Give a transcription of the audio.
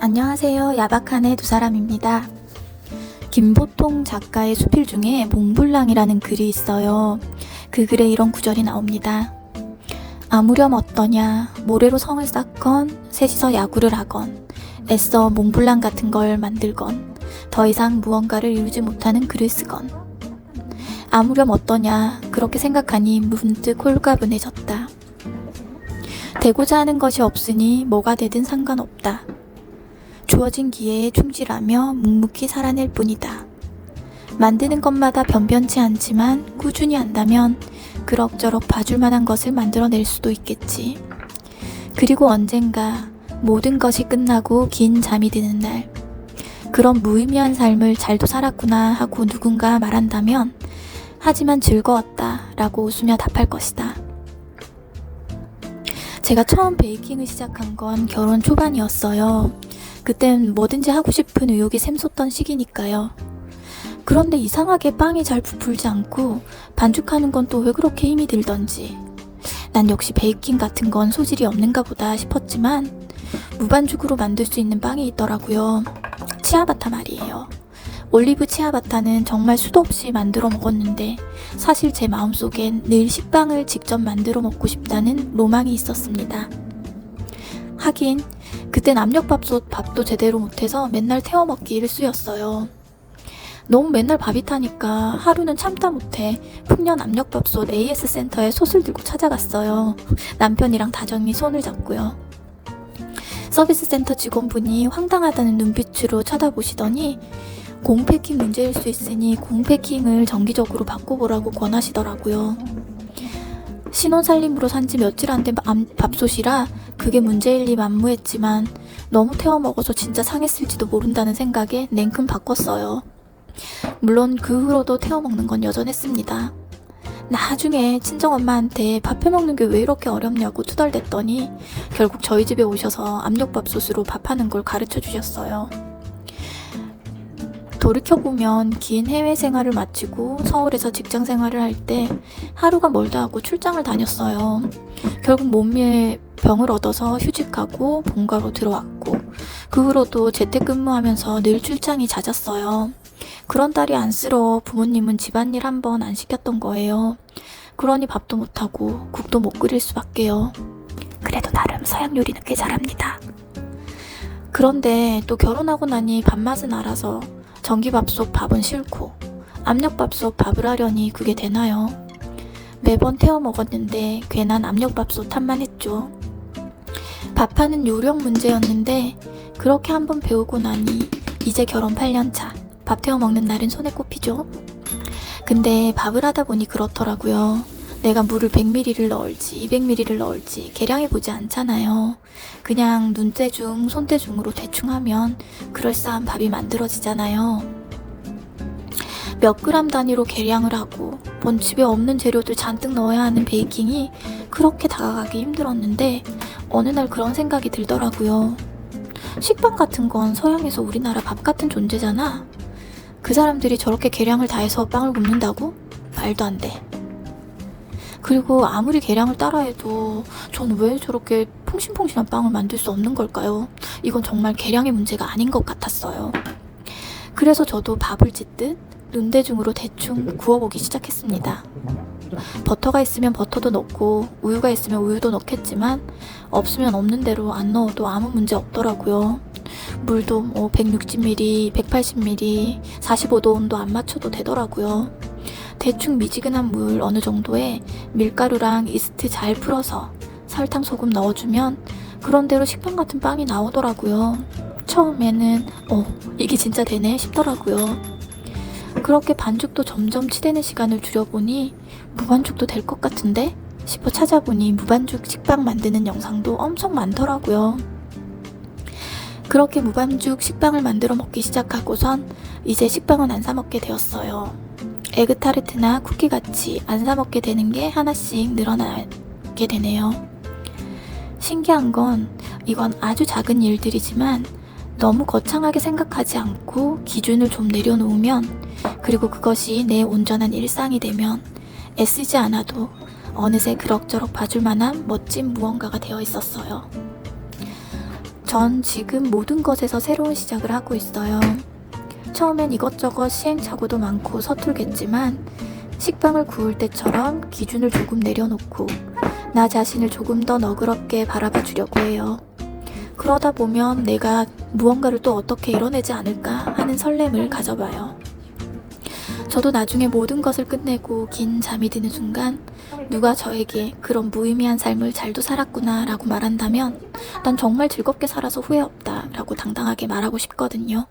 안녕하세요. 야박한의 두 사람입니다. 김보통 작가의 수필 중에 몽블랑이라는 글이 있어요. 그 글에 이런 구절이 나옵니다. 아무렴 어떠냐, 모래로 성을 쌓건, 셋이서 야구를 하건, 애써 몽블랑 같은 걸 만들건, 더 이상 무언가를 이루지 못하는 글을 쓰건. 아무렴 어떠냐, 그렇게 생각하니 문득 홀가분해졌다. 되고자 하는 것이 없으니 뭐가 되든 상관없다. 주어진 기회에 충실하며 묵묵히 살아낼 뿐이다. 만드는 것마다 변변치 않지만 꾸준히 한다면 그럭저럭 봐줄 만한 것을 만들어낼 수도 있겠지. 그리고 언젠가 모든 것이 끝나고 긴 잠이 드는 날, 그런 무의미한 삶을 잘도 살았구나 하고 누군가 말한다면 하지만 즐거웠다 라고 웃으며 답할 것이다. 제가 처음 베이킹을 시작한 건 결혼 초반이었어요. 그땐 뭐든지 하고 싶은 의욕이 샘솟던 시기니까요. 그런데 이상하게 빵이 잘 부풀지 않고 반죽하는 건 또 왜 그렇게 힘이 들던지. 난 역시 베이킹 같은 건 소질이 없는가 보다 싶었지만 무반죽으로 만들 수 있는 빵이 있더라고요. 치아바타 말이에요. 올리브 치아바타는 정말 수도 없이 만들어 먹었는데 사실 제 마음속엔 늘 식빵을 직접 만들어 먹고 싶다는 로망이 있었습니다. 하긴 그땐 압력밥솥 밥도 제대로 못해서 맨날 태워 먹기 일쑤였어요. 너무 맨날 밥이 타니까 하루는 참다 못해 풍년 압력밥솥 AS 센터에 솥을 들고 찾아갔어요. 남편이랑 다정히 손을 잡고요. 서비스 센터 직원분이 황당하다는 눈빛으로 쳐다보시더니 공패킹 문제일 수 있으니 공패킹을 정기적으로 바꿔보라고 권하시더라고요. 신혼살림으로 산지 며칠 안 된 밥솥이라 그게 문제일 리 만무했지만 너무 태워 먹어서 진짜 상했을지도 모른다는 생각에 냉큼 바꿨어요. 물론 그 후로도 태워 먹는 건 여전했습니다. 나중에 친정엄마한테 밥 해먹는 게 왜 이렇게 어렵냐고 투덜댔더니 결국 저희 집에 오셔서 압력밥솥으로 밥하는 걸 가르쳐 주셨어요. 돌이켜보면 긴 해외 생활을 마치고 서울에서 직장 생활을 할 때 하루가 멀다 하고 출장을 다녔어요. 결국 몸에 병을 얻어서 휴직하고 본가로 들어왔고 그 후로도 재택근무하면서 늘 출장이 잦았어요. 그런 딸이 안쓰러워 부모님은 집안일 한 번 안 시켰던 거예요. 그러니 밥도 못하고 국도 못 끓일 수밖에요. 그래도 나름 서양 요리는 꽤 잘합니다. 그런데 또 결혼하고 나니 밥맛은 알아서 전기밥솥 밥은 싫고 압력밥솥 밥을 하려니 그게 되나요? 매번 태워 먹었는데 괜한 압력밥솥 탓만 했죠. 밥하는 요령 문제였는데 그렇게 한번 배우고 나니 이제 결혼 8년차 밥 태워 먹는 날은 손에 꼽히죠. 근데 밥을 하다 보니 그렇더라고요. 내가 물을 100ml를 넣을지 200ml를 넣을지 계량해보지 않잖아요. 그냥 눈대중 손대중으로 대충 하면 그럴싸한 밥이 만들어지잖아요. 몇 그램 단위로 계량을 하고 본 집에 없는 재료들 잔뜩 넣어야 하는 베이킹이 그렇게 다가가기 힘들었는데 어느 날 그런 생각이 들더라고요. 식빵 같은 건 서양에서 우리나라 밥 같은 존재잖아. 그 사람들이 저렇게 계량을 다해서 빵을 굽는다고? 말도 안 돼. 그리고 아무리 계량을 따라해도 전 왜 저렇게 퐁신퐁신한 빵을 만들 수 없는 걸까요? 이건 정말 계량의 문제가 아닌 것 같았어요. 그래서 저도 밥을 짓듯 눈대중으로 대충 구워보기 시작했습니다. 버터가 있으면 버터도 넣고 우유가 있으면 우유도 넣겠지만 없으면 없는 대로 안 넣어도 아무 문제 없더라고요. 물도 160ml, 180ml, 45도 온도 안 맞춰도 되더라고요. 대충 미지근한 물 어느 정도에 밀가루랑 이스트 잘 풀어서 설탕 소금 넣어주면 그런대로 식빵 같은 빵이 나오더라고요. 처음에는 이게 진짜 되네 싶더라고요. 그렇게 반죽도 점점 치대는 시간을 줄여보니 무반죽도 될 것 같은데 싶어 찾아보니 무반죽 식빵 만드는 영상도 엄청 많더라고요. 그렇게 무반죽 식빵을 만들어 먹기 시작하고선 이제 식빵은 안 사 먹게 되었어요. 에그타르트나 쿠키같이 안 사 먹게 되는 게 하나씩 늘어나게 되네요. 신기한 건 이건 아주 작은 일들이지만 너무 거창하게 생각하지 않고 기준을 좀 내려놓으면 그리고 그것이 내 온전한 일상이 되면 애쓰지 않아도 어느새 그럭저럭 봐줄 만한 멋진 무언가가 되어 있었어요. 전 지금 모든 것에서 새로운 시작을 하고 있어요. 처음엔 이것저것 시행착오도 많고 서툴겠지만 식빵을 구울 때처럼 기준을 조금 내려놓고 나 자신을 조금 더 너그럽게 바라봐 주려고 해요. 그러다 보면 내가 무언가를 또 어떻게 이뤄내지 않을까 하는 설렘을 가져봐요. 저도 나중에 모든 것을 끝내고 긴 잠이 드는 순간 누가 저에게 그런 무의미한 삶을 잘도 살았구나 라고 말한다면 난 정말 즐겁게 살아서 후회 없다 라고 당당하게 말하고 싶거든요.